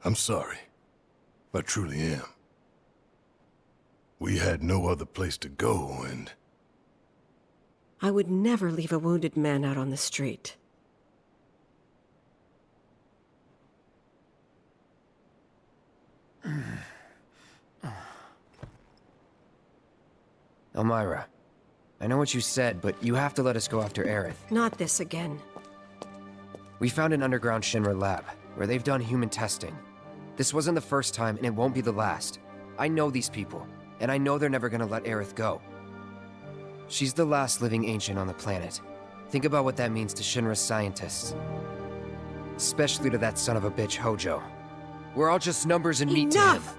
I'm sorry. I truly am. We had no other place to go, and... I would never leave a wounded man out on the street. Elmyra, I know what you said, but you have to let us go after Aerith. Not this again. We found an underground Shinra lab, where they've done human testing. This wasn't the first time, and it won't be the last. I know these people, and I know they're never gonna let Aerith go. She's the last living ancient on the planet. Think about what that means to Shinra's scientists. Especially to that son of a bitch, Hojo. We're all just numbers and meat to him. Enough!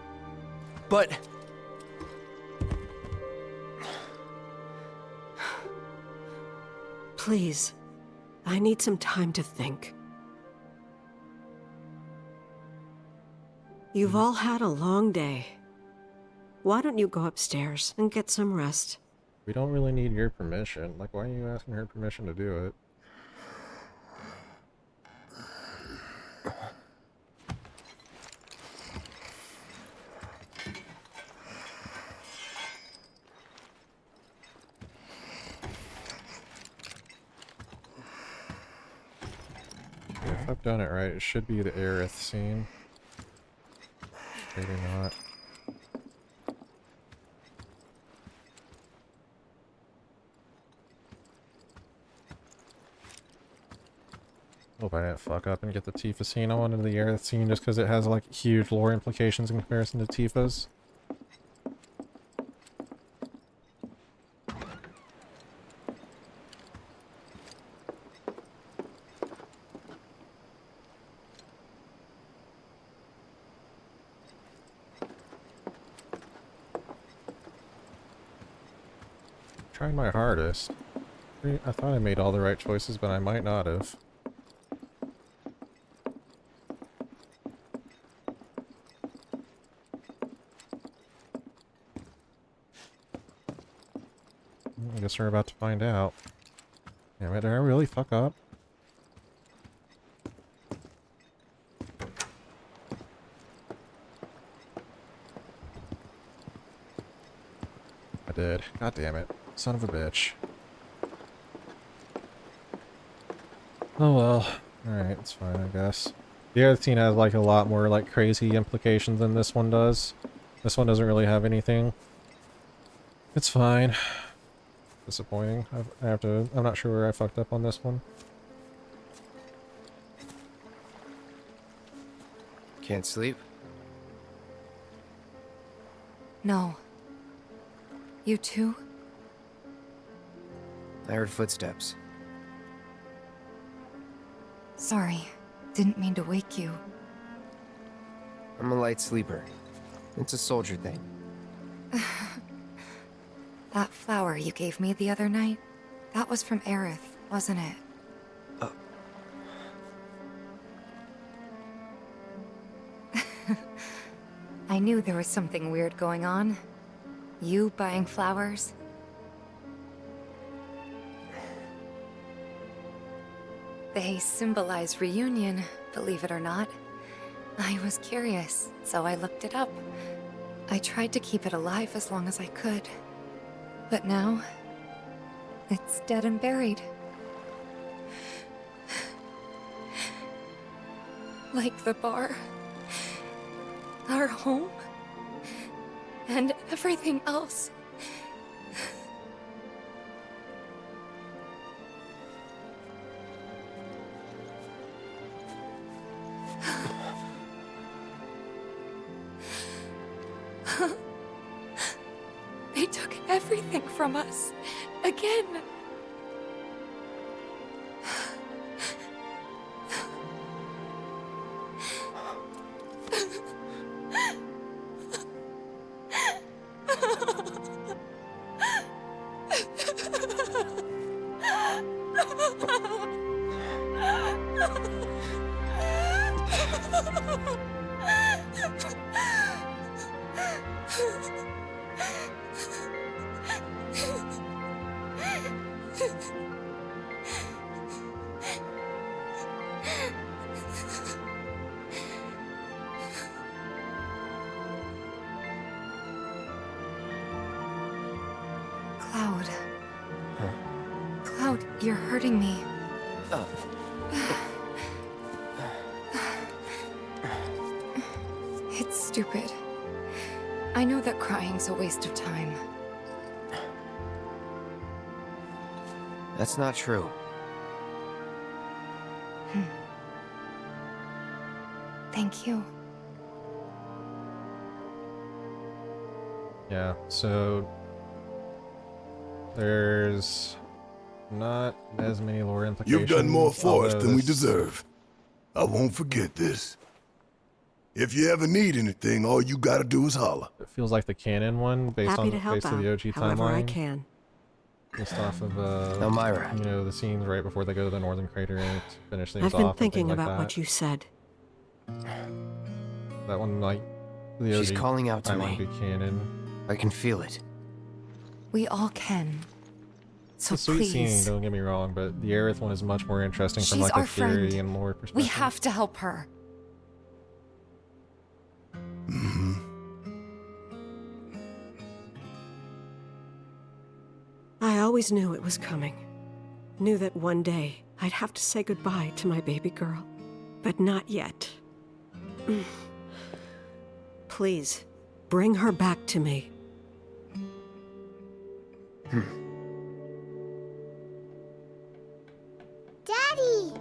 But... Please. I need some time to think. You've all had a long day. Why don't you go upstairs and get some rest? We don't really need your permission. Like, why are you asking her permission to do it? If I've done it right, it should be the Aerith scene. Maybe not. Hope I didn't fuck up and get the Tifa scene. I wanted the Aerith scene just because it has like huge lore implications in comparison to Tifa's. Trying my hardest. I thought I made all the right choices, but I might not have. I guess we're about to find out. Damn it, did I really fuck up? I did. God damn it. Son of a bitch. Oh well. Alright, it's fine, I guess. The other scene has like a lot more like crazy implications than this one does. This one doesn't really have anything. It's fine. Disappointing. I'm not sure where I fucked up on this one. Can't sleep? No. You too? I heard footsteps. Sorry. Didn't mean to wake you. I'm a light sleeper. It's a soldier thing. That flower you gave me the other night, that was from Aerith, wasn't it? I knew there was something weird going on. You buying flowers? They symbolize reunion, believe it or not. I was curious, so I looked it up. I tried to keep it alive as long as I could. But now, it's dead and buried. Like the bar, our home, and everything else. They took everything from us. Again. You're hurting me. It's stupid. I know that crying's a waste of time. That's not true. Thank you. Yeah, so there's not as many lore implications. You've done more for us although than we this- deserve. I won't forget this. If you ever need anything, all you gotta do is holler. It feels like the canon one based Happy on to help based on out, the OG however I timeline, can. based off of Elmira. you know, the scenes right before they go to the Northern Crater and to finish things I've off. been and thinking things like about that. what you said. That one, like the She's OG calling out to timeline me. be canon. I can feel it. We all can. So It's a sweet scene, please. don't get me wrong, but the Aerith one is much more interesting from She's like a our theory friend. and lore perspective. We have to help her. I always knew it was coming. Knew that one day I'd have to say goodbye to my baby girl. But not yet. Please, bring her back to me. Daddy!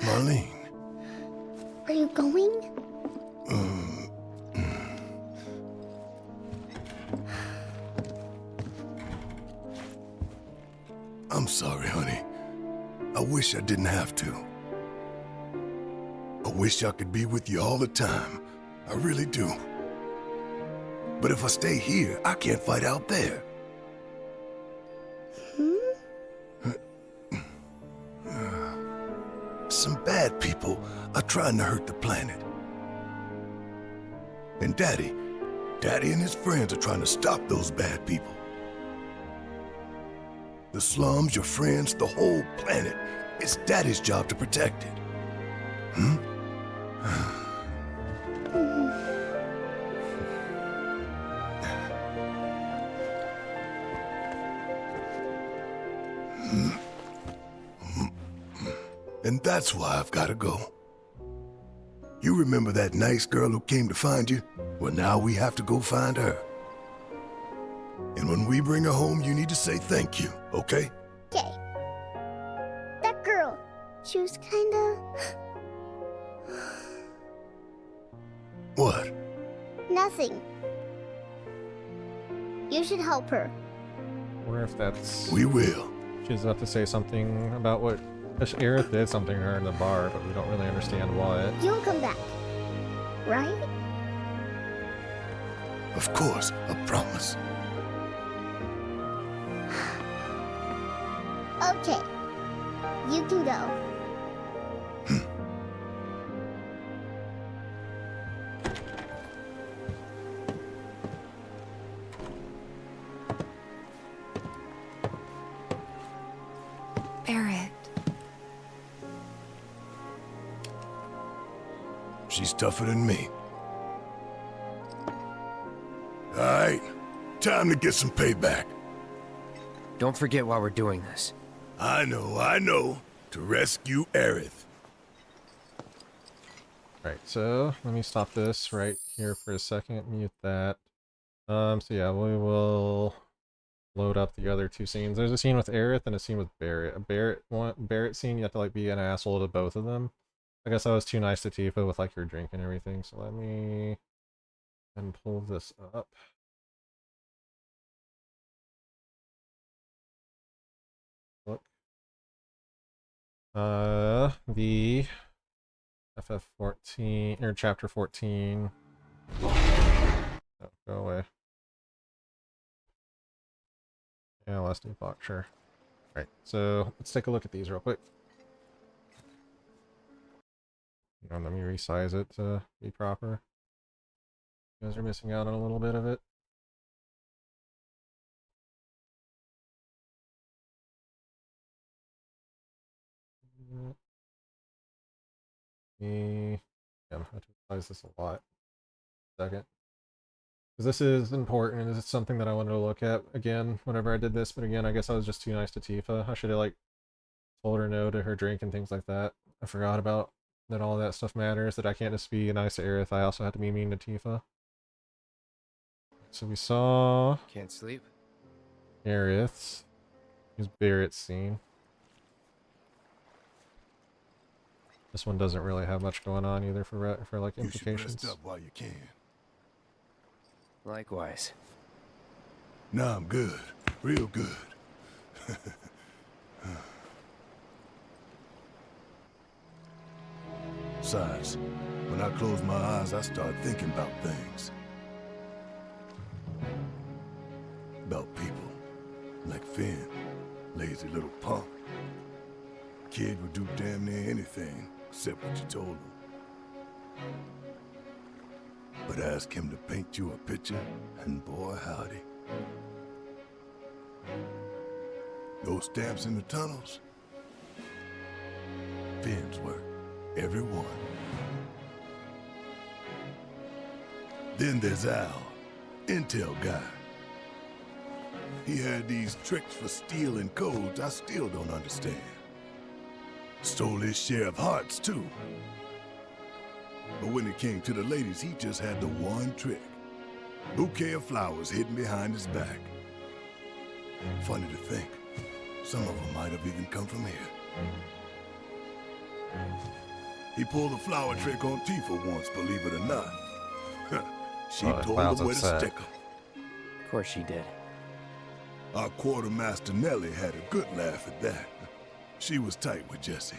Marlene, Are you going? I'm sorry, honey. I wish I didn't have to. I wish I could be with you all the time. I really do. But if I stay here, I can't fight out there. Some bad people are trying to hurt the planet. And Daddy and his friends are trying to stop those bad people. The slums, your friends, the whole planet. It's Daddy's job to protect it. And that's why I've got to go. You remember that nice girl who came to find you? Well, now we have to go find her. And when we bring her home, you need to say thank you, okay? Okay. That girl, she was kinda... What? nothing. You should help her. Or if that's We will. she's about to say something about what Aerith did something to her in the bar, but we don't really understand what. You'll come back. Right? Of course, I promise. Okay. You can go. Barrett. She's tougher than me. All right, time to get some payback. Don't forget why we're doing this. I know. To rescue Aerith. Right, so let me stop this right here for a second, mute that. So yeah, we will load up the other two scenes. There's a scene with Aerith and a scene with Barrett. A Barrett scene, you have to like be an asshole to both of them. I guess I was too nice to Tifa with like her drink and everything, so let me pull this up. Look. The FF14 or chapter 14. Oh, go away. Yeah, last new block, sure. Right, so let's take a look at these real quick. And let me resize it to be proper. You guys are missing out on a little bit of it. Yeah, I have to resize this a lot. Second. Because this is important, and this is something that I wanted to look at again whenever I did this, but again, I guess I was just too nice to Tifa. I should have, like, told her no to her drink and things like that. I forgot about that all that stuff matters, that I can't just be nice to Aerith, I also have to be mean to Tifa. So we saw Can't sleep? Aerith's. Here's Barrett's scene. This one doesn't really have much going on either for like You should implications. rest up while you can. Likewise. No, I'm good. Real good. Besides, when I close my eyes, I start thinking about things. About people. Like Finn. Lazy little punk. Kid would do damn near anything, except what you told him. But ask him to paint you a picture, and boy howdy. Those stamps in the tunnels? Finn's work. Every one. Then there's Al, intel guy. He had these tricks for stealing codes I still don't understand. Stole his share of hearts, too. But when it came to the ladies, he just had the one trick. Bouquet of flowers hidden behind his back. Funny to think, some of them might have even come from here. He pulled a flower trick on Tifa once, believe it or not. She told Cloud's him where to upset. stick 'em. Of course she did. Our quartermaster Nellie had a good laugh at that. She was tight with Jesse.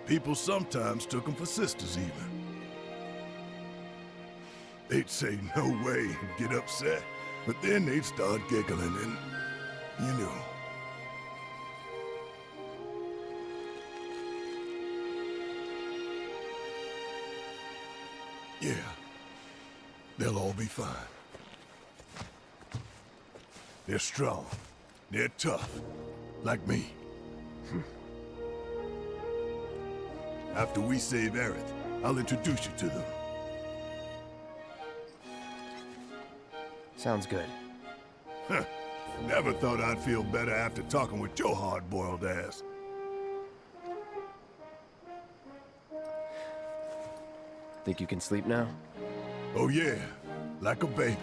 People sometimes took them for sisters even. They'd say no way and get upset, but then they'd start giggling and, you know. Yeah, they'll all be fine. They're strong. They're tough. Like me. After we save Aerith, I'll introduce you to them. Sounds good. Huh. Never thought I'd feel better after talking with your hard-boiled ass. Think you can sleep now? Oh yeah, like a baby.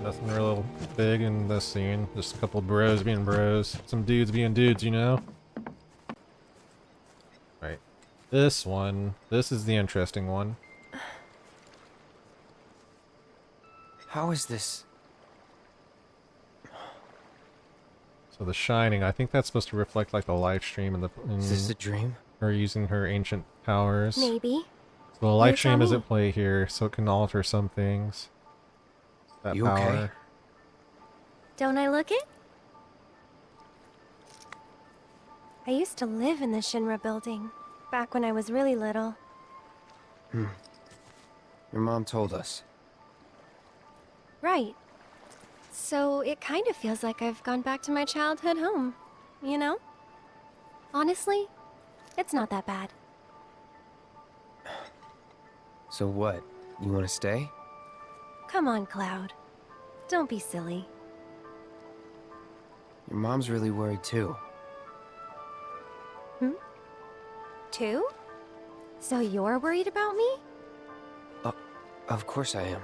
Nothing real big in this scene. Just a couple bros being bros. Some dudes being dudes, you know? Right. This one. This is the interesting one. How is this? So the Shining, I think that's supposed to reflect like the live stream and Is this a dream? her using her ancient powers. Maybe. So the live You stream tell is me. at play here, so it can alter some things. That You power. okay? Don't I look it? I used to live in the Shinra building, back when I was really little. Your mom told us. Right. So it kind of feels like I've gone back to my childhood home, you know? Honestly, it's not that bad. So what? You want to stay? Come on, Cloud. Don't be silly. Your mom's really worried too. Two? So you're worried about me? Of course I am.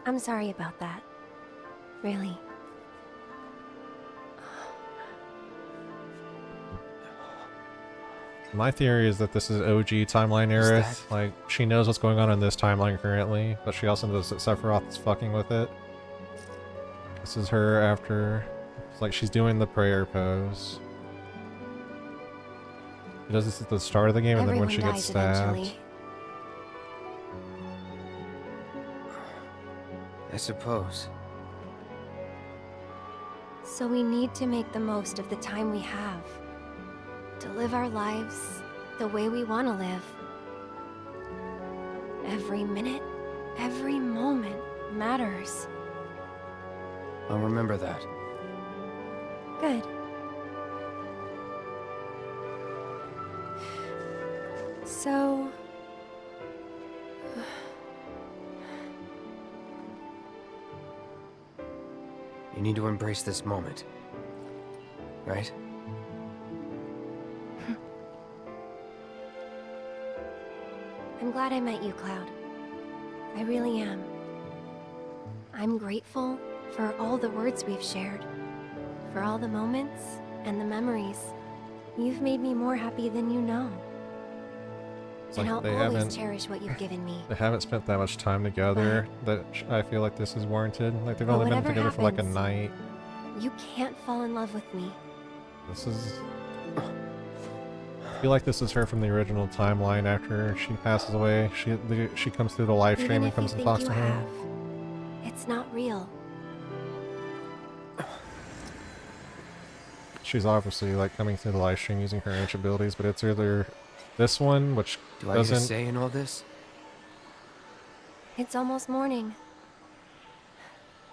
I'm sorry about that. Really. My theory is that this is OG timeline Aerith. Like, she knows what's going on in this timeline currently, but she also knows that Sephiroth is fucking with it. This is her after... It's like she's doing the prayer pose. She does this at the start of the game, and then when she gets stabbed. I suppose. So we need to make the most of the time we have. To live our lives the way we want to live. Every minute, every moment matters. I'll remember that. Good. So... You need to embrace this moment. Right? I'm glad I met you, Cloud. I really am. I'm grateful for all the words we've shared, for all the moments and the memories. You've made me more happy than you know. It's And like I'll they always haven't cherish what you've given me. they haven't spent that much time together that I feel like this is warranted. Like they've But only been whatever together for like a happens, night. You can't fall in love with me. This is... I feel like this is her from the original timeline after she passes away. She comes through the live stream Even and if comes you and think talks you to him. have, it's not real. She's obviously like coming through the live stream using her ancient abilities, but it's either this one, which Do I get a doesn't... say in all this? It's almost morning.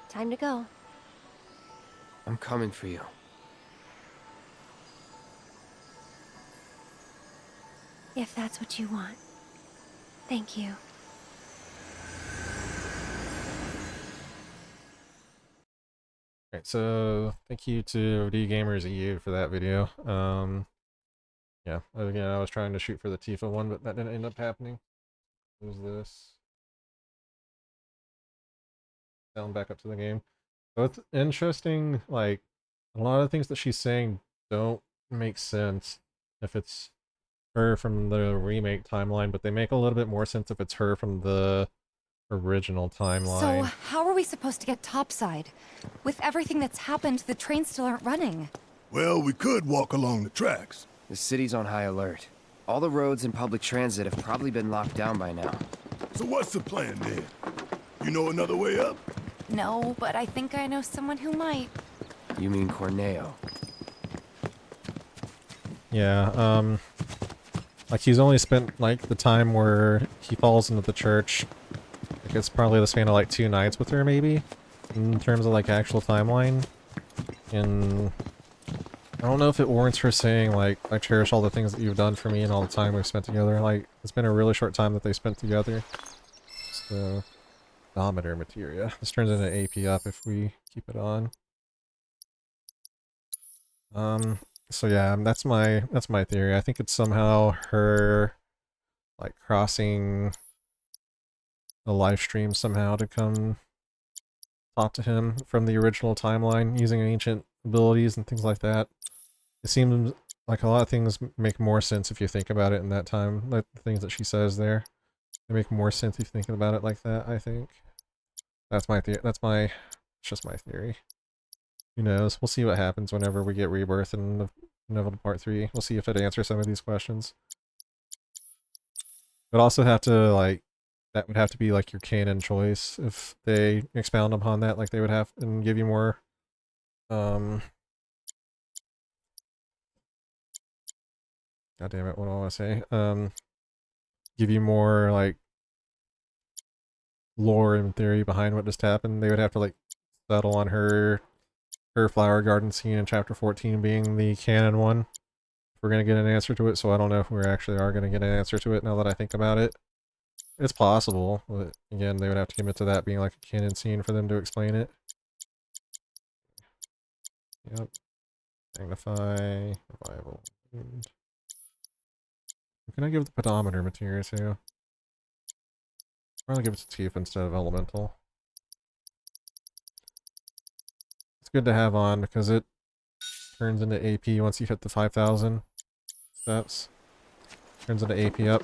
Time to go. I'm coming for you. If that's what you want. Thank you. Alright, so thank you to DGamersEU for that video. Yeah, again, I was trying to shoot for the Tifa one, but that didn't end up happening. What is this? Down back up to the game. So it's interesting, like, a lot of things that she's saying don't make sense if it's her from the remake timeline, but they make a little bit more sense if it's her from the original timeline. So, how are we supposed to get topside? With everything that's happened, the trains still aren't running. Well, we could walk along the tracks. The city's on high alert. All the roads and public transit have probably been locked down by now. So what's the plan then? You know another way up? No, but I think I know someone who might. You mean Corneo? Yeah, like he's only spent like the time where he falls into the church. Like it's probably the span of like 2 nights with her, maybe, in terms of like actual timeline. And I don't know if it warrants her saying like, I cherish all the things that you've done for me and all the time we've spent together. Like, it's been a really short time that they spent together. So, odometer materia. This turns into AP up if we keep it on. So yeah, that's my theory. I think it's somehow her like crossing a live stream somehow to come talk to him from the original timeline using ancient abilities and things like that. It seems like a lot of things make more sense if you think about it in that time. Like the things that she says there, they make more sense if you think about it like that. I think that's my theory. It's just my theory. Who knows? We'll see what happens whenever we get Rebirth in Inevitable Part 3. We'll see if it answers some of these questions. But also have to, like, that would have to be, like, your canon choice. If they expound upon that, like, they would have, and give you more, God damn it, what do I want to say? Give you more, like, lore and theory behind what just happened. They would have to, like, settle on her flower garden scene in chapter 14 being the canon one. If we're going to get an answer to it, so I don't know if we actually are going to get an answer to it now that I think about it. It's possible, but again, they would have to commit to that being like a canon scene for them to explain it. Yep. Magnify, revival. And can I give the pedometer materia to? Probably give it to Tifa instead of elemental. Good to have on because it turns into AP once you hit the 5,000 steps. Turns into AP up.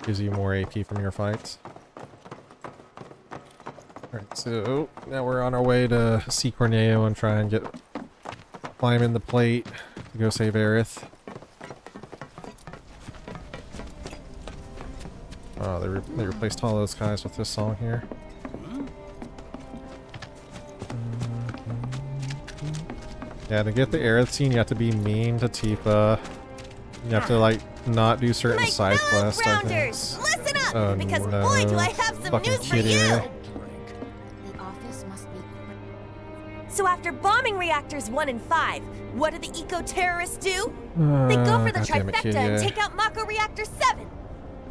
Gives you more AP from your fights. Alright, so now we're on our way to see Corneo and try and climb in the plate to go save Aerith. Oh, they replaced all those guys with this song here. Yeah, to get the Aerith scene, you have to be mean to Tifa. You have to, like, not do certain side quests, I think. Listen up, Oh, because no. boy, do I have some Fucking news for kid you. here. The office must be So after bombing reactors 1 and 5, what do the eco-terrorists do? They go for the trifecta and take out Mako Reactor 7!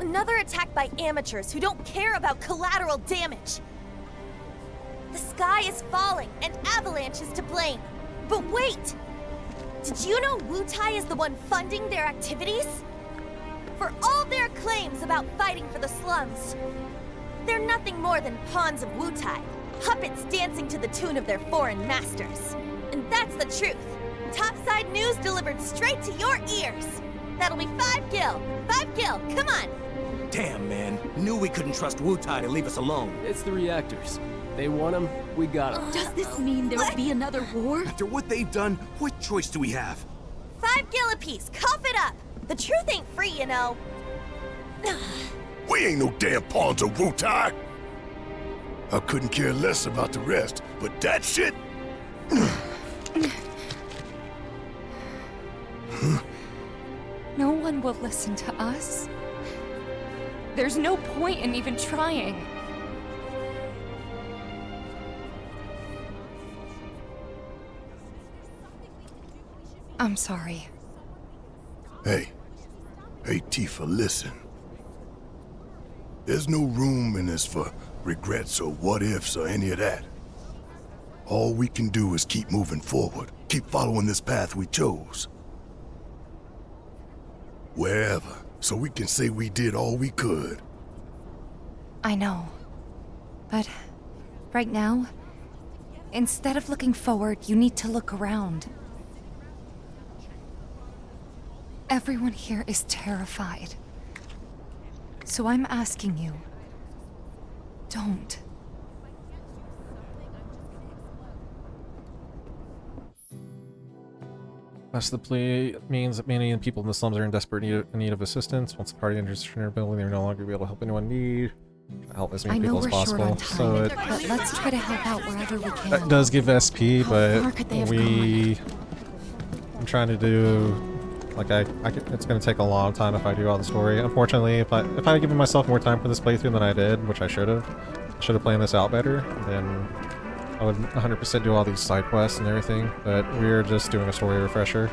Another attack by amateurs who don't care about collateral damage. The sky is falling, and Avalanche is to blame. But wait! Did you know Wutai is the one funding their activities? For all their claims about fighting for the slums, they're nothing more than pawns of Wutai, puppets dancing to the tune of their foreign masters. And that's the truth. Topside news delivered straight to your ears. That'll be 5 gil. 5 gil, come on! Damn, man. Knew we couldn't trust Wutai to leave us alone. It's the reactors. They want them, we got them. Does this mean there'll be another war? After what they've done, what choice do we have? 5 gil apiece, cough it up! The truth ain't free, you know. We ain't no damn pawns of Wutai! I couldn't care less about the rest, but that shit... No one will listen to us. There's no point in even trying. I'm sorry. Hey, Tifa, listen. There's no room in this for regrets or what-ifs or any of that. All we can do is keep moving forward, keep following this path we chose. Wherever, so we can say we did all we could. I know. But right now, instead of looking forward, you need to look around. Everyone here is terrified. So I'm asking you, don't. Thus, the plea means that many people in the slums are in desperate need of assistance. Once the party enters the building, they will no longer be able to help anyone in need. Help as many people as possible. So it, but let's try to help out wherever we can. that does give SP, but I'm trying to do like it's going to take a long time if I do all the story. Unfortunately, if I had given myself more time for this playthrough than I did, which I should have planned this out better, then I would 100% do all these side quests and everything, but we're just doing a story refresher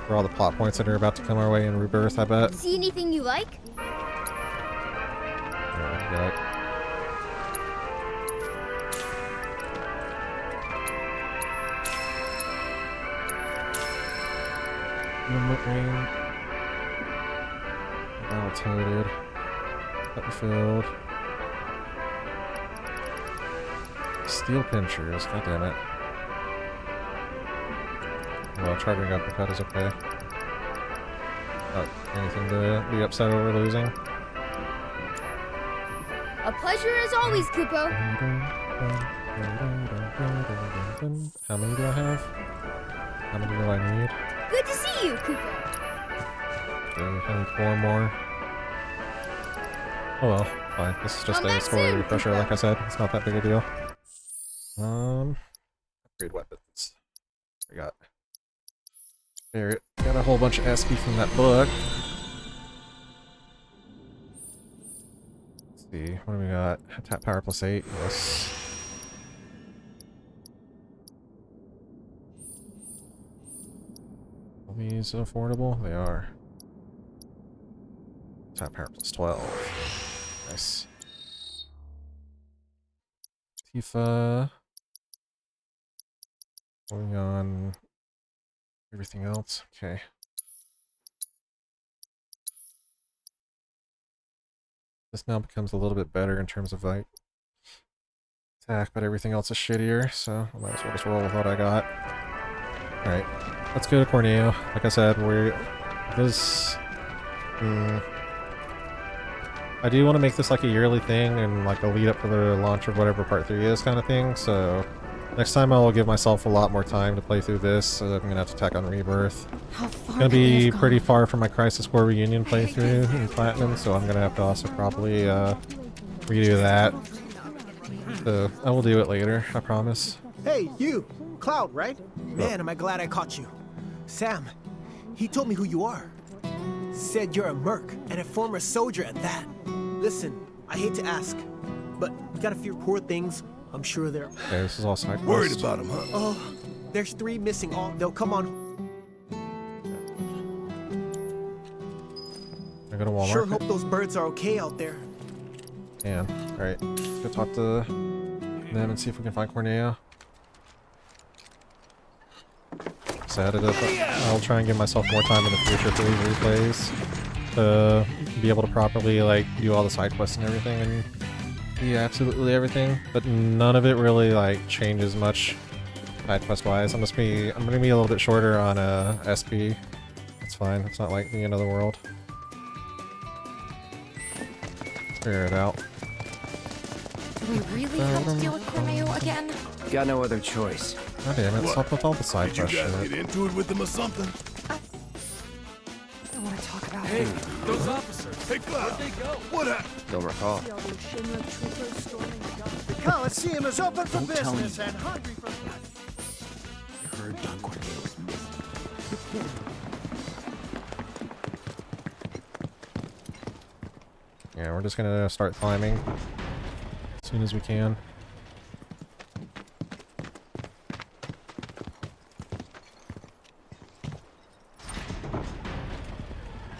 for all the plot points that are about to come our way in Rebirth, I bet. See anything you like? Yeah, Limit ring. Battle toted. Battlefield. Steel pinchers, god damn it. Well, charging uppercut is okay. Not anything to be upset over losing. A pleasure as always, Kupo. How many do I have? How many do I need? Good to see you, Kupo. Okay, I need 4 more. Oh well, fine. This is just Come a back story soon, refresher, Kupo. like I said. It's not that big a deal. Upgrade weapons. We got Barrett. Got a whole bunch of SP from that book. Let's see, what do we got? Attack power +8, yes. Are these affordable? They are. Attack power +12. Nice. Tifa. Going on everything else. Okay. This now becomes a little bit better in terms of like attack, but everything else is shittier, so I might as well just roll with what I got. Alright, let's go to Corneo. Like I said, I do want to make this like a yearly thing and like a lead up to the launch of whatever part 3 is kind of thing, so next time I'll give myself a lot more time to play through this, so I'm gonna have to tack on Rebirth. It's gonna be pretty far from my Crisis Core Reunion playthrough in Platinum, so I'm gonna have to also probably redo that. So I will do it later, I promise. Hey, you! Cloud, right? Man, am I glad I caught you. Sam, he told me who you are. Said you're a merc, and a former soldier at that. Listen, I hate to ask, but we got a few poor things I'm sure they're... Okay, this is all side Worried quest. about him, huh? Oh, there's 3 missing. They'll come on. I go to Walmart. Sure hope those birds are okay out there. Man, alright. Let's go talk to them and see if we can find Cornelia. Set it up. I'll try and give myself more time in the future for these replays to be able to properly like do all the side quests and everything and do absolutely everything. But none of it really like changes much side quest wise. I'm gonna be a little bit shorter on SP. It's fine. It's not like the end of the world. Figure it out. Do we really have to deal with Corneo again? Got no other choice. God damn it, stop with all the side Did you quest guys shit. get into it with them or something? I want to talk about Hey, it. those officers. Hey, Cloud. Where'd they go? What happened? Don't recall. The Coliseum is open for Don't tell business me. and hungry for... I heard Don Corneo was missing. Yeah, we're just gonna start climbing as soon as we can.